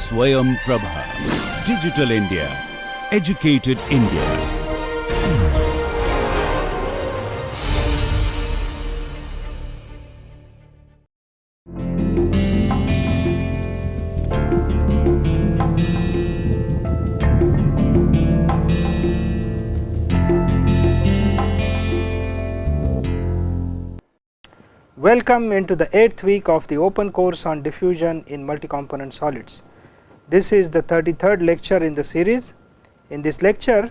Swayam Prabha. Digital India. Educated India. Welcome into the 8th week of the open course on diffusion in multi-component solids. This is the 33rd lecture in the series. In this lecture,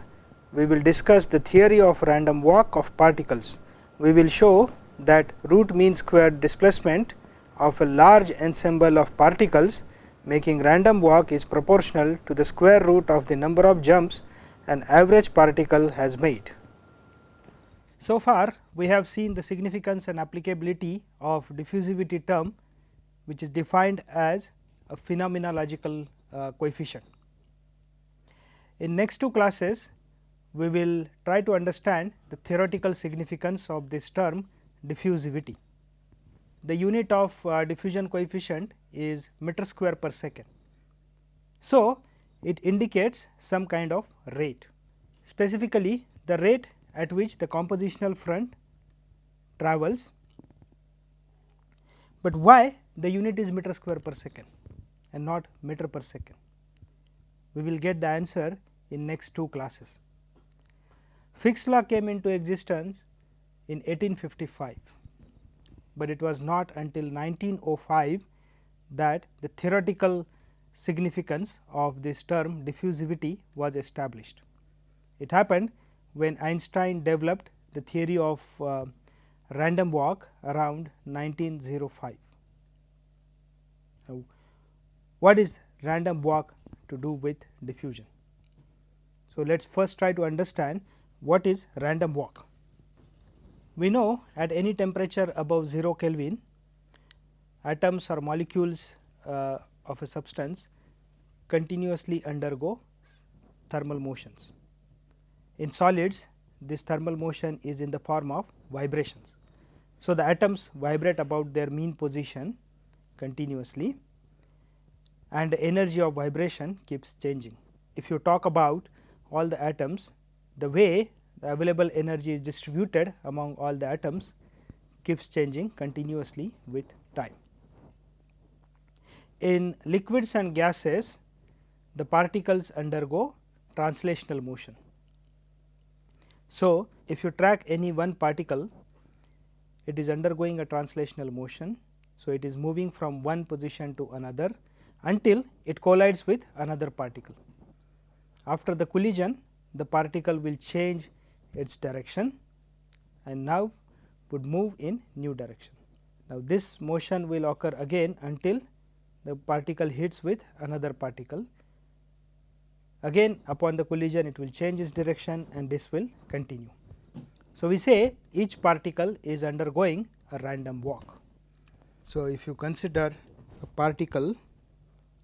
we will discuss the theory of random walk of particles. We will show that root mean squared displacement of a large ensemble of particles making random walk is proportional to the square root of the number of jumps an average particle has made. So far, we have seen the significance and applicability of diffusivity term, which is defined as a phenomenological coefficient. In next two classes, we will try to understand the theoretical significance of this term diffusivity. The unit of diffusion coefficient is meter square per second. So, it indicates some kind of rate, specifically the rate at which the compositional front travels, but why the unit is meter square per second and not meter per second? We will get the answer in next two classes. Fick's law came into existence in 1855, but it was not until 1905 that the theoretical significance of this term diffusivity was established. It happened when Einstein developed the theory of random walk around 1905. Now, what is random walk to do with diffusion? So, let us first try to understand what is random walk. We know at any temperature above 0 Kelvin, atoms or molecules of a substance continuously undergo thermal motions. In solids, this thermal motion is in the form of vibrations. So, the atoms vibrate about their mean position continuously, and the energy of vibration keeps changing. If you talk about all the atoms, the way the available energy is distributed among all the atoms keeps changing continuously with time. In liquids and gases, the particles undergo translational motion. So, if you track any one particle, it is undergoing a translational motion. So, it is moving from one position to another until it collides with another particle. After the collision, the particle will change its direction and now would move in new direction. Now, this motion will occur again until the particle hits with another particle. Again, upon the collision, it will change its direction and this will continue. So, we say each particle is undergoing a random walk. So, if you consider a particle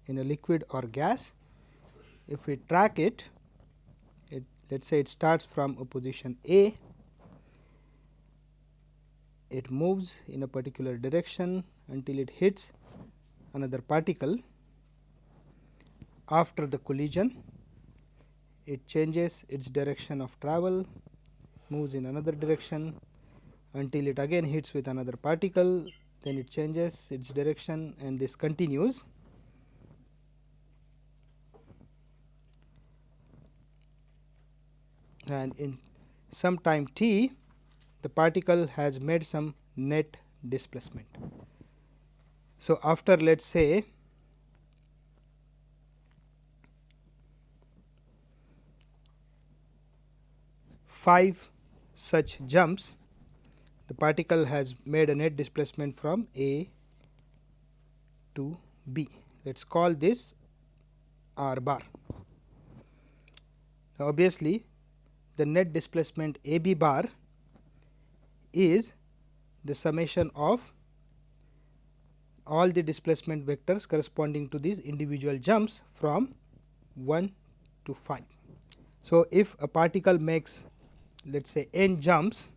in a liquid or gas, if we track it, let us say it starts from a position A, it moves in a particular direction until it hits another particle. After the collision, it changes its direction of travel, moves in another direction until it again hits with another particle, then it changes its direction and this continues. And in some time t, the particle has made some net displacement. So, after let us say five such jumps, the particle has made a net displacement from A to B. Let us call this r bar. Now, obviously, the net displacement A B bar is the summation of all the displacement vectors corresponding to these individual jumps from 1 to 5. So, if a particle makes let us say n jumps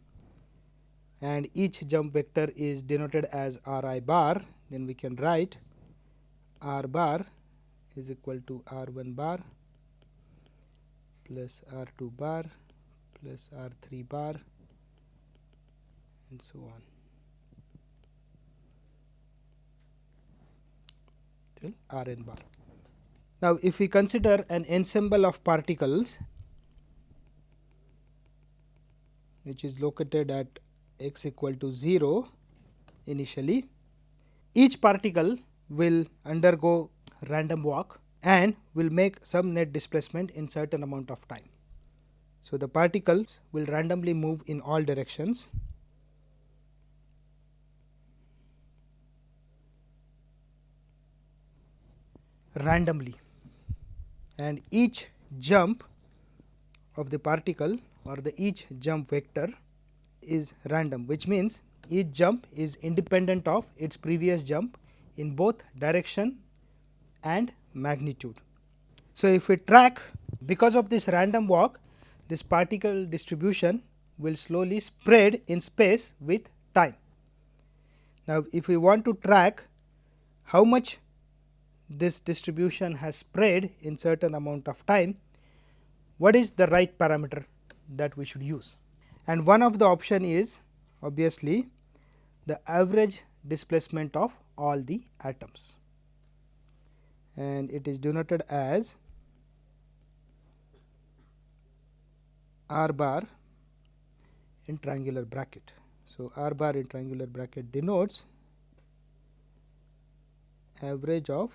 and each jump vector is denoted as r I bar, then we can write r bar is equal to R1 bar plus R2 bar plus R3 bar and so on till Rn bar. Now, if we consider an ensemble of particles which is located at x equal to 0 initially, each particle will undergo random walk and will make some net displacement in certain amount of time. So, the particles will randomly move in all directions randomly, and each jump of the particle or the each jump vector is random, which means each jump is independent of its previous jump in both direction and magnitude. So, if we track, because of this random walk, this particle distribution will slowly spread in space with time. Now, if we want to track how much this distribution has spread in certain amount of time, what is the right parameter that we should use? And one of the option is obviously the average displacement of all the atoms, and it is denoted as R bar in triangular bracket. So, R bar in triangular bracket denotes average of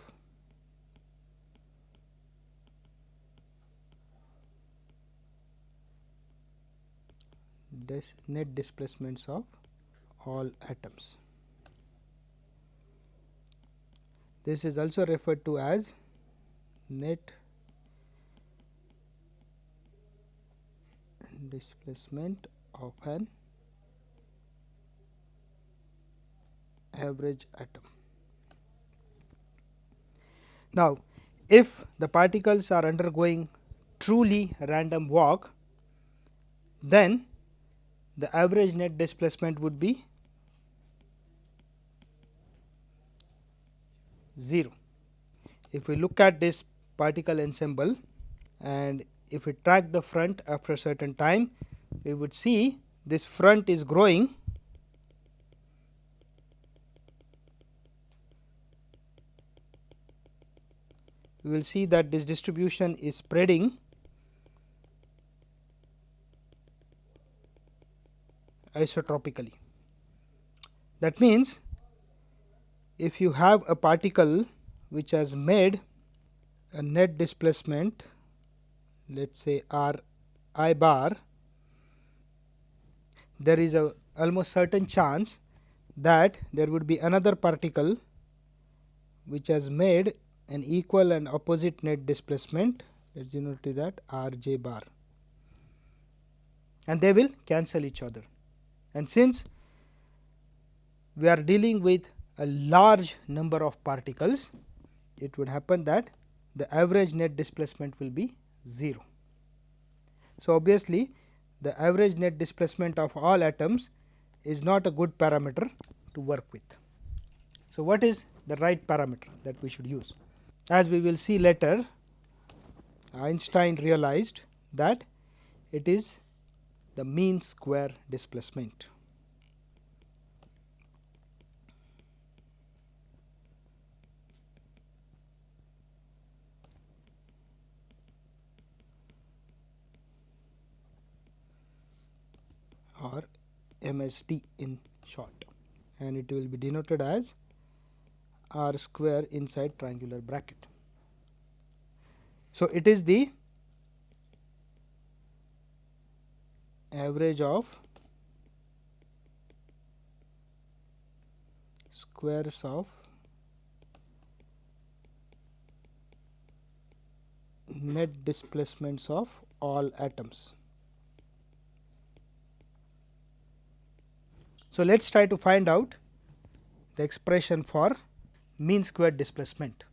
net displacements of all atoms. This is also referred to as net displacement of an average atom. Now, if the particles are undergoing truly random walk, then the average net displacement would be 0. If we look at this particle ensemble and if we track the front after a certain time, we would see this front is growing we will see that this distribution is spreading isotropically. That means, if you have a particle which has made a net displacement, let us say R I bar, there is a almost certain chance that there would be another particle which has made an equal and opposite net displacement, let us denote that R j bar, and they will cancel each other. And since we are dealing with a large number of particles, it would happen that the average net displacement will be 0. So, obviously, the average net displacement of all atoms is not a good parameter to work with. So, what is the right parameter that we should use? As we will see later, Einstein realized that it is the mean square displacement. Or MSD in short, and it will be denoted as R square inside triangular bracket. So, it is the average of squares of net displacements of all atoms. So, let us try to find out the expression for mean square displacement,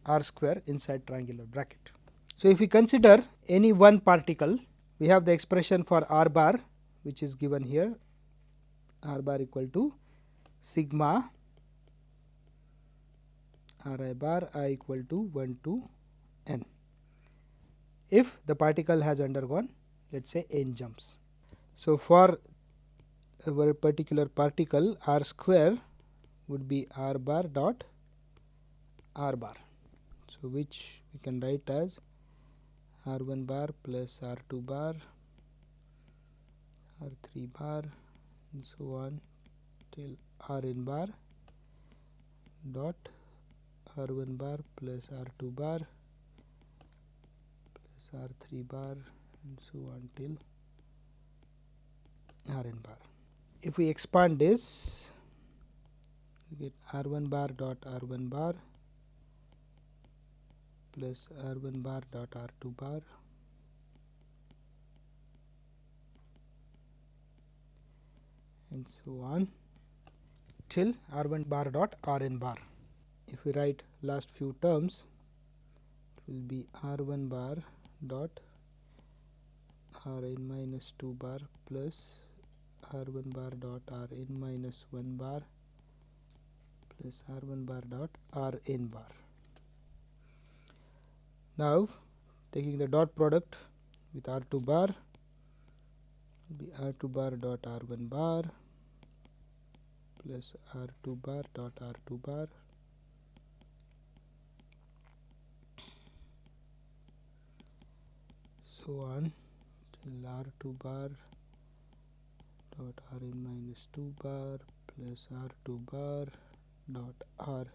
R square inside triangular bracket. So, if we consider any one particle, we have the expression for R bar, which is given here, R bar equal to sigma Ri bar I equal to 1 to n, if the particle has undergone let us say n jumps. So, for our particular particle r square would be r bar dot r bar. So, which we can write as r1 bar plus r2 bar, r3 bar and so on till rn bar dot r1 bar plus r2 bar plus r3 bar and so on till rn bar. If we expand this, we get r1 bar dot r1 bar plus r1 bar dot r2 bar and so on till r1 bar dot rn bar. If we write last few terms, it will be r1 bar dot rn minus 2 bar plus r1 bar dot rn minus 1 bar plus r1 bar dot rn bar. Now, taking the dot product with r2 bar will be r2 bar dot r1 bar plus r2 bar dot r2 bar so on till r2 bar dot rn minus 2 bar plus r2 bar dot rn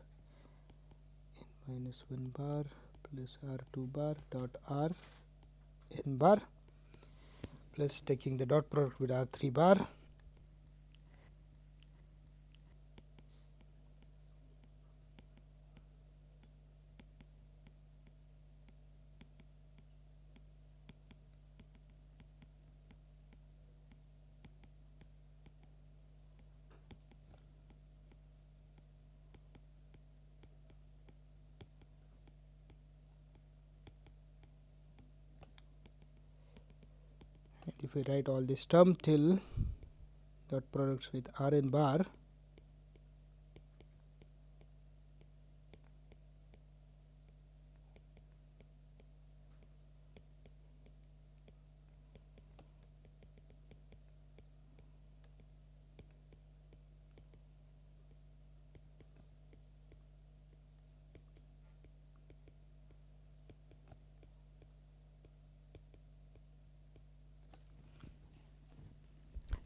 minus 1 bar plus r2 bar dot rn bar plus taking the dot product with r3 bar and if we write all this term till dot products with rn bar,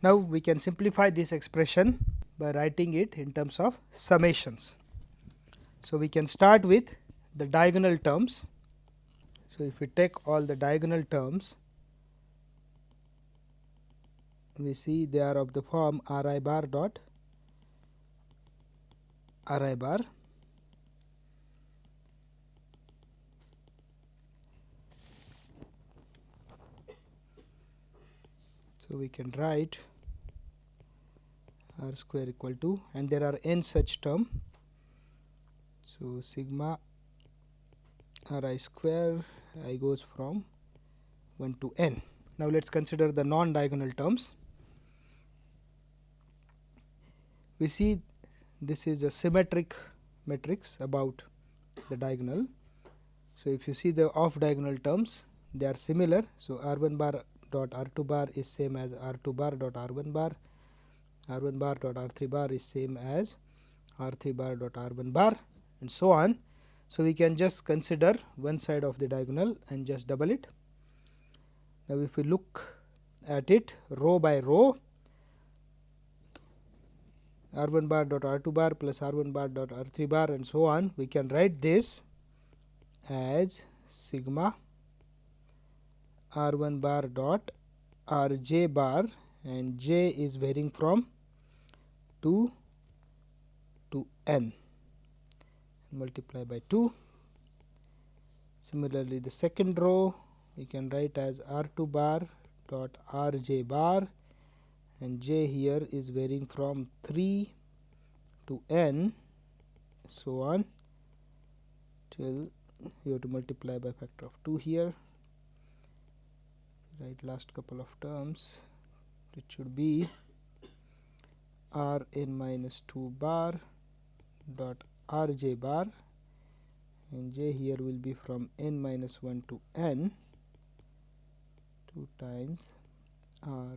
now we can simplify this expression by writing it in terms of summations. So, we can start with the diagonal terms. So, if we take all the diagonal terms, we see they are of the form ri bar dot ri bar so we can write r square equal to, and there are n such term. So, sigma ri square I goes from 1 to n. Now, let us consider the non diagonal terms. We see this is a symmetric matrix about the diagonal. So, if you see the off diagonal terms, they are similar. So, r1 bar dot r2 bar is same as r2 bar dot r1 bar, r1 bar dot r3 bar is same as r3 bar dot r1 bar and so on. So, we can just consider one side of the diagonal and just double it. Now, if we look at it row by row, r1 bar dot r2 bar plus r1 bar dot r3 bar and so on, we can write this as sigma r1 bar dot rj bar, and j is varying from 2 to n, multiply by 2. Similarly, the second row we can write as r2 bar dot rj bar, and j here is varying from 3 to n, so on till you have to multiply by factor of 2 here. Write last couple of terms, it should be rn minus 2 bar dot rj bar, and j here will be from n minus 1 to n 2 times r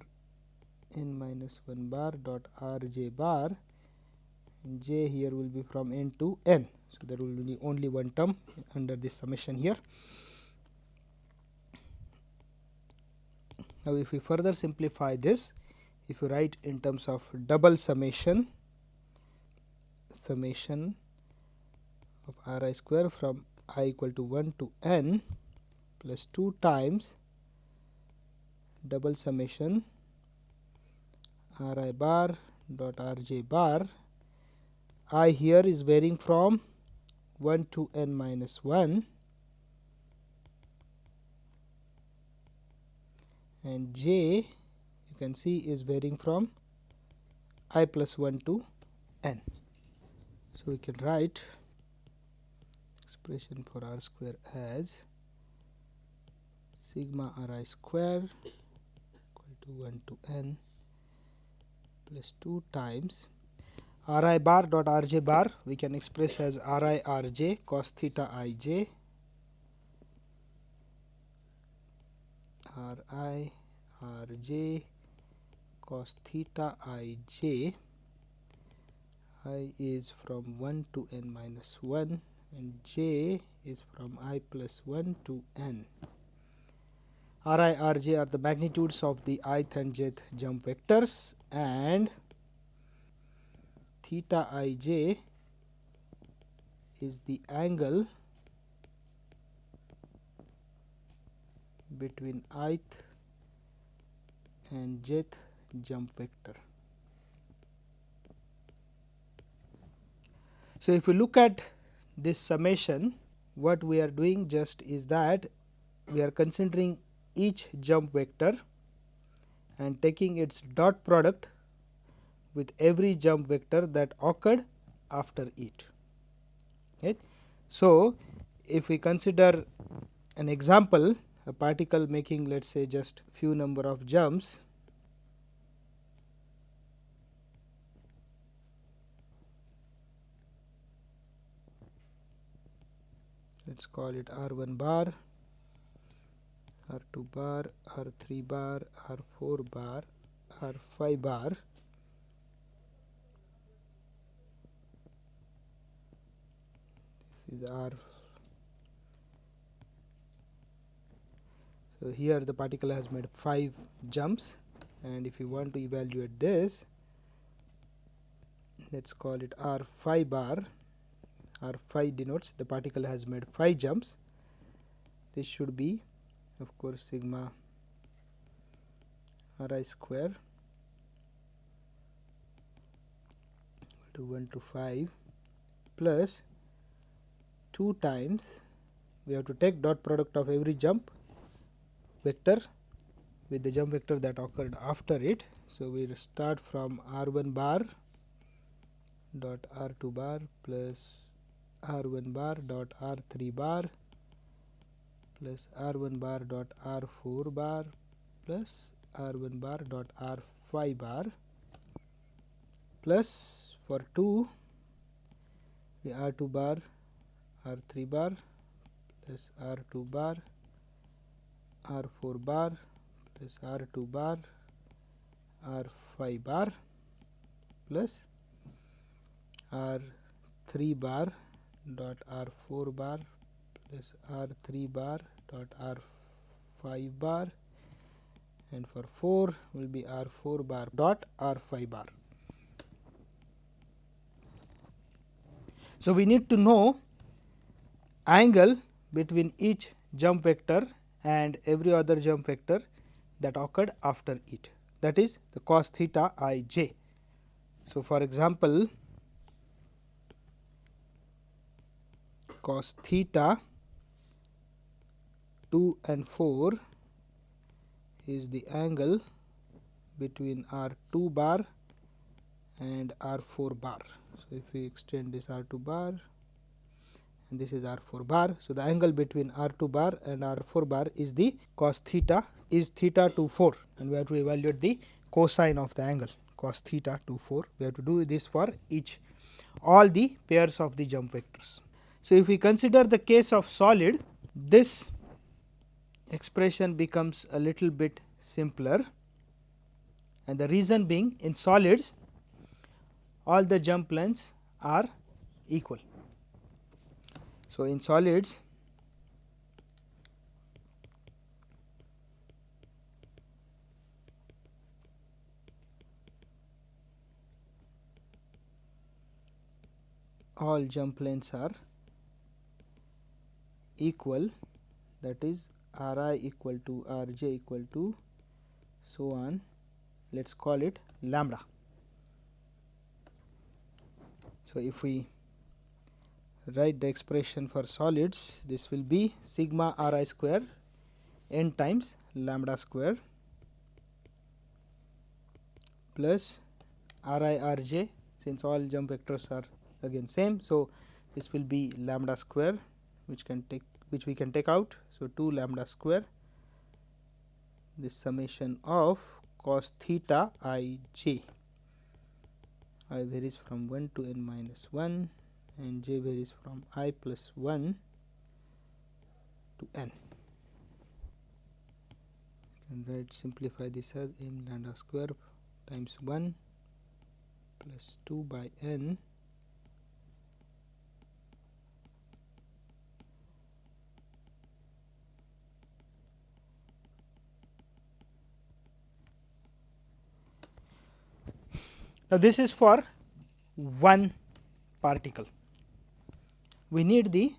n minus 1 bar dot r j bar, and j here will be from n to n. So, there will be only one term under this summation here. Now, if we further simplify this, if you write in terms of double summation of r I square from I equal to 1 to n plus 2 times double summation r I bar dot r j bar. I here is varying from 1 to n minus 1, and j you can see is varying from I plus 1 to n. So, we can write expression for r square as sigma r I square equal to 1 to n plus 2 times r I bar dot r j bar we can express as r I r j cos theta I j, r I r j cos theta I j. I is from 1 to n minus 1 and j is from I plus 1 to n. r I r j are the magnitudes of the ith and jth jump vectors, and theta I j is the angle between ith and jth jump vector. So, if you look at this summation, what we are doing just is that we are considering each jump vector and taking its dot product with every jump vector that occurred after it. Right. So, if we consider an example, a particle making, let us say, just few number of jumps, let us call it r1 bar, r2 bar, r3 bar, r4 bar, r5 bar. This is r. So, here the particle has made 5 jumps, and if you want to evaluate this, let us call it r5 bar. R5 denotes the particle has made 5 jumps. This should be, of course, sigma r I square to 1 to 5 plus 2 times, we have to take dot product of every jump vector with the jump vector that occurred after it. So, we will start from r1 bar dot r2 bar plus r1 bar dot r3 bar plus r1 bar dot r4 bar plus r1 bar dot r5 bar plus for 2 the r2 bar r3 bar plus r2 bar r4 bar plus r2 bar r5 bar plus r3 bar dot r4 bar plus r3 bar dot r5 bar, and for 4 will be r4 bar dot r5 bar. So, we need to know angle between each jump vector and every other jump vector that occurred after it, that is the cos theta I j. So, for example, cos theta 2 and 4 is the angle between r2 bar and r4 bar. So, if we extend this r2 bar and this is r4 bar. So, the angle between r2 bar and r4 bar is the cos theta is theta to 4, and we have to evaluate the cosine of the angle cos theta to 4. We have to do this for each all the pairs of the jump vectors. So, if we consider the case of solid, this expression becomes a little bit simpler, and the reason being, in solids all the jump lengths are equal. So, in solids all jump lengths are equal, that is R I equal to R j equal to so on, let us call it lambda. So, if we write the expression for solids, this will be sigma R I square n times lambda square plus R I R j, since all jump vectors are again same. So, this will be lambda square, which we can take out. So, 2 lambda square, this summation of cos theta I j, I varies from 1 to n minus 1 and j varies from I plus 1 to n. You can write, simplify this as m lambda square times 1 plus 2 by n Now, this is for one particle. We need the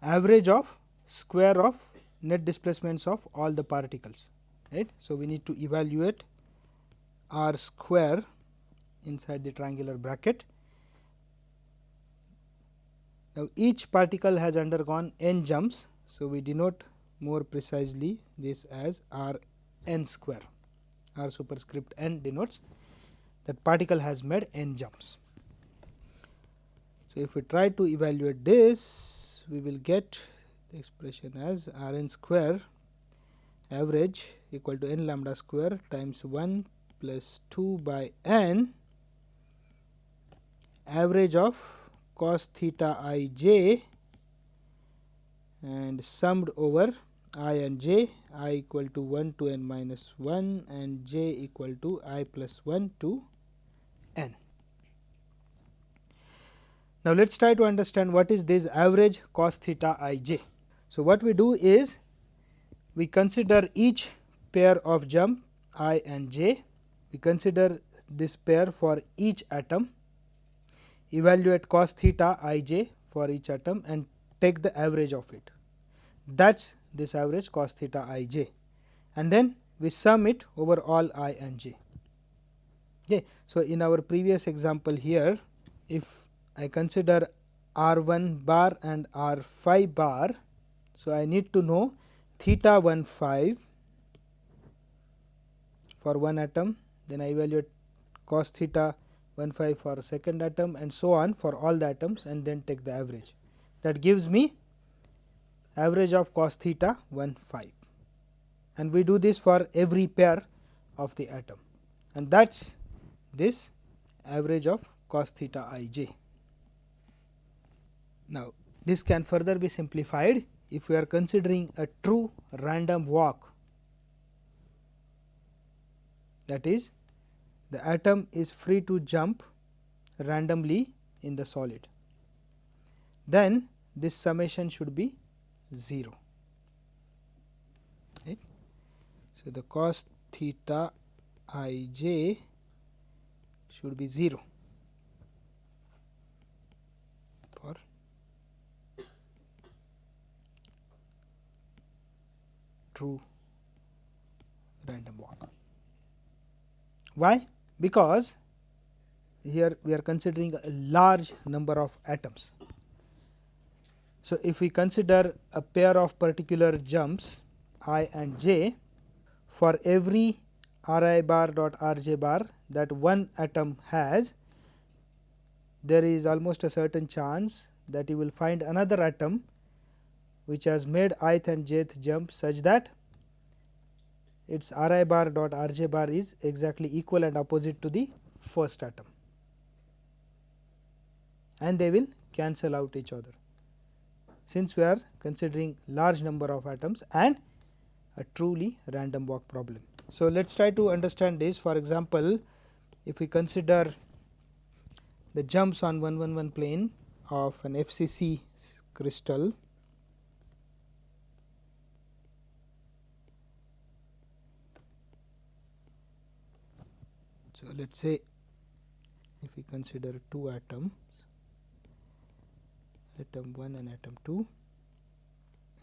average of square of net displacements of all the particles, right. So, we need to evaluate r square inside the triangular bracket. Now, each particle has undergone n jumps. So, we denote more precisely this as r n square, r superscript n denotes that particle has made n jumps. So, if we try to evaluate this, we will get the expression as r n square average equal to n lambda square times 1 plus 2 by n average of cos theta I j and summed over I and j, I equal to 1 to n minus 1 and j equal to I plus 1 to n. Now, let us try to understand what is this average cos theta I j. So, what we do is we consider each pair of jump I and j, we consider this pair for each atom, evaluate cos theta I j for each atom and take the average of it. That is this average cos theta I j, and then we sum it over all I and j. Okay. So, in our previous example here, if I consider R 1 bar and R 5 bar, so I need to know theta 1 5 for one atom, then I evaluate cos theta 1 5 for second atom and so on for all the atoms, and then take the average. That gives me average of cos theta 1 5, and we do this for every pair of the atom, and that is this average of cos theta I j. Now, this can further be simplified if we are considering a true random walk, that is, the atom is free to jump randomly in the solid, then this summation should be 0. Right. So, the cos theta I j should be 0 for true random walk. Why? Because here we are considering a large number of atoms. So, if we consider a pair of particular jumps I and j, for every r I bar dot r j bar that one atom has, there is almost a certain chance that you will find another atom which has made ith and jth jump such that its r I bar dot r j bar is exactly equal and opposite to the first atom, and they will cancel out each other. since we are considering large number of atoms and a truly random walk problem. So, let us try to understand this. For example, if we consider the jumps on 111 plane of an FCC crystal, so let us say if we consider two atoms, atom 1 and atom 2,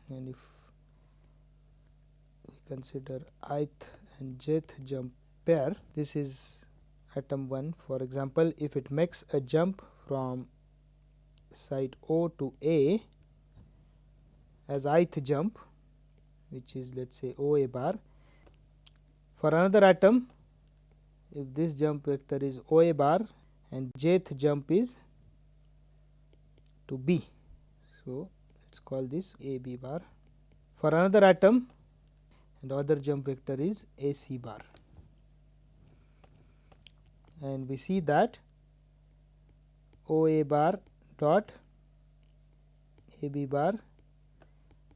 and if we consider ith and jth jump pair, this is atom 1. For example, if it makes a jump from site O to A as ith jump, which is let us say OA bar. For another atom, if this jump vector is OA bar and jth jump is to B, so let us call this AB bar. For another atom, and other jump vector is AC bar, and we see that OA bar dot AB bar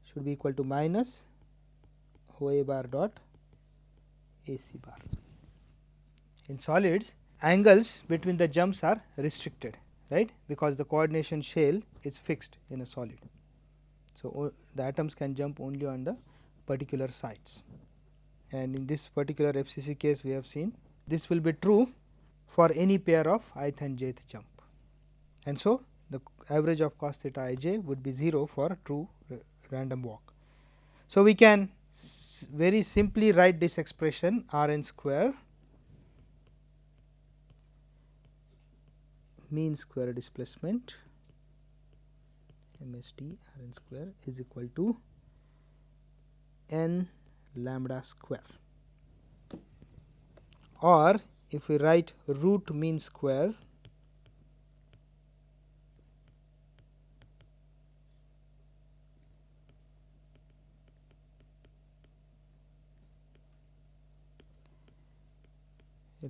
should be equal to minus OA bar dot AC bar. In solids, angles between the jumps are restricted, right, because the coordination shell is fixed in a solid. So, the atoms can jump only on the particular sites, and in this particular FCC case we have seen this will be true for any pair of ith and jth jump, and so the average of cos theta ij would be 0 for true random walk. So, we can very simply write this expression Rn square mean square displacement MSD Rn square is equal to n lambda square, or if we write root mean square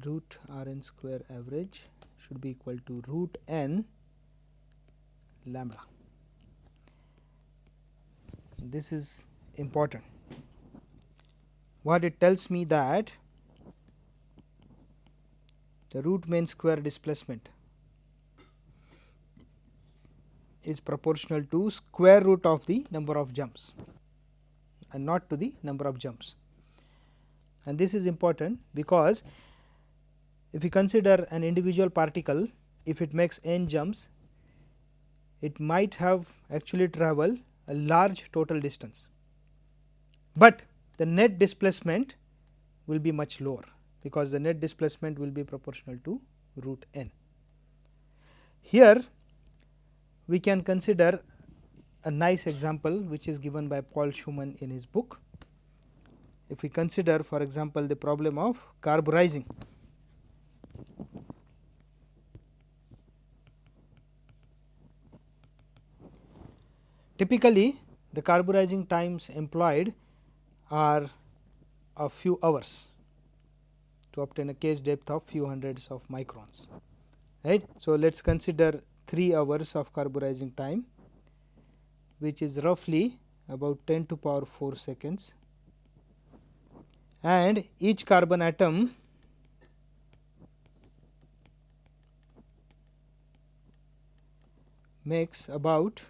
root Rn square average should be equal to root n lambda. This is important. What it tells me that the root mean square displacement is proportional to square root of the number of jumps and not to the number of jumps. And this is important because if we consider an individual particle, if it makes n jumps, it might have actually traveled a large total distance, but the net displacement will be much lower because the net displacement will be proportional to root n. Here we can consider a nice example which is given by Paul Schumann in his book. If we consider, for example, the problem of carburizing. Typically, the carburizing times employed are a few hours to obtain a case depth of few hundreds of microns, right. So, let us consider 3 hours of carburizing time, which is roughly about 10 to power 4 seconds, and each carbon atom makes about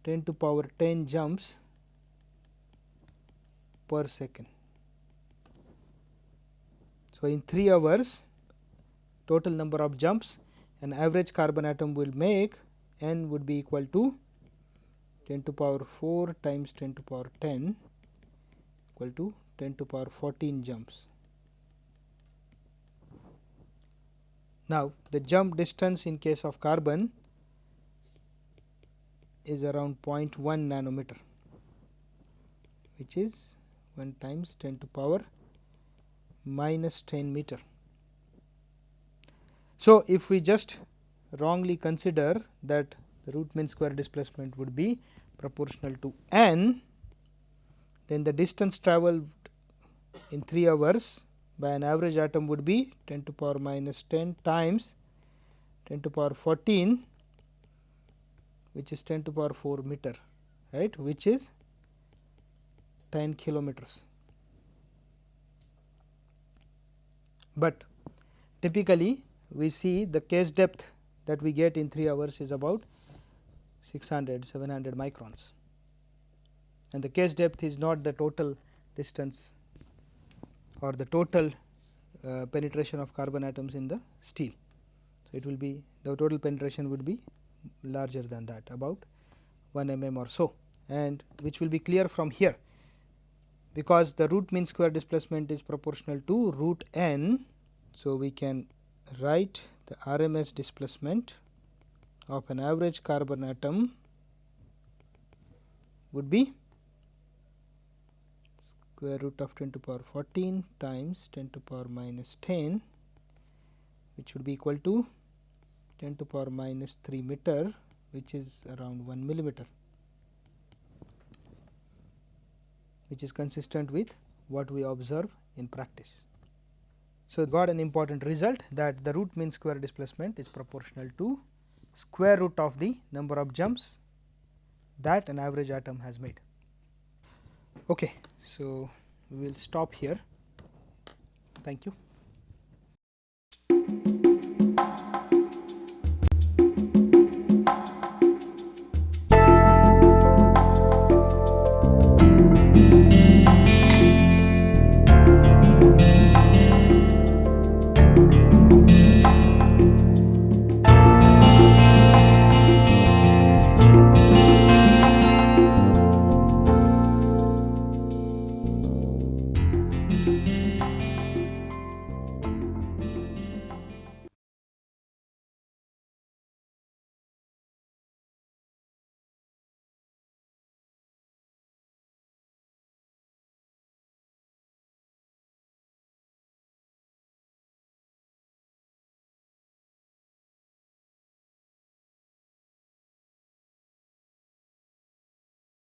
10 to power 10 jumps per second. So, in 3 hours total number of jumps an average carbon atom will make, n would be equal to 10 to power 4 times 10 to power 10 equal to 10 to power 14 jumps. Now, the jump distance in case of carbon is around 0.1 nanometer, which is 1 times 10 to power minus 10 meter. So, if we just wrongly consider that the root mean square displacement would be proportional to n, then the distance travelled in 3 hours by an average atom would be 10 to power minus 10 times 10 to power 14 which is 10 to the power 4 meter, right, which is 10 kilometers. But typically we see the case depth that we get in 3 hours is about 600-700 microns, and the case depth is not the total distance or the total penetration of carbon atoms in the steel. So, it will be the total penetration would be larger than that, about 1 mm or so, and which will be clear from here, because the root mean square displacement is proportional to root n. So, we can write the RMS displacement of an average carbon atom would be square root of 10 to the power 14 times 10 to the power minus 10, which would be equal to 10 to the power minus 3 meter, which is around 1 millimeter, which is consistent with what we observe in practice. So, got an important result that the root mean square displacement is proportional to square root of the number of jumps that an average atom has made. Okay, so we will stop here. Thank you.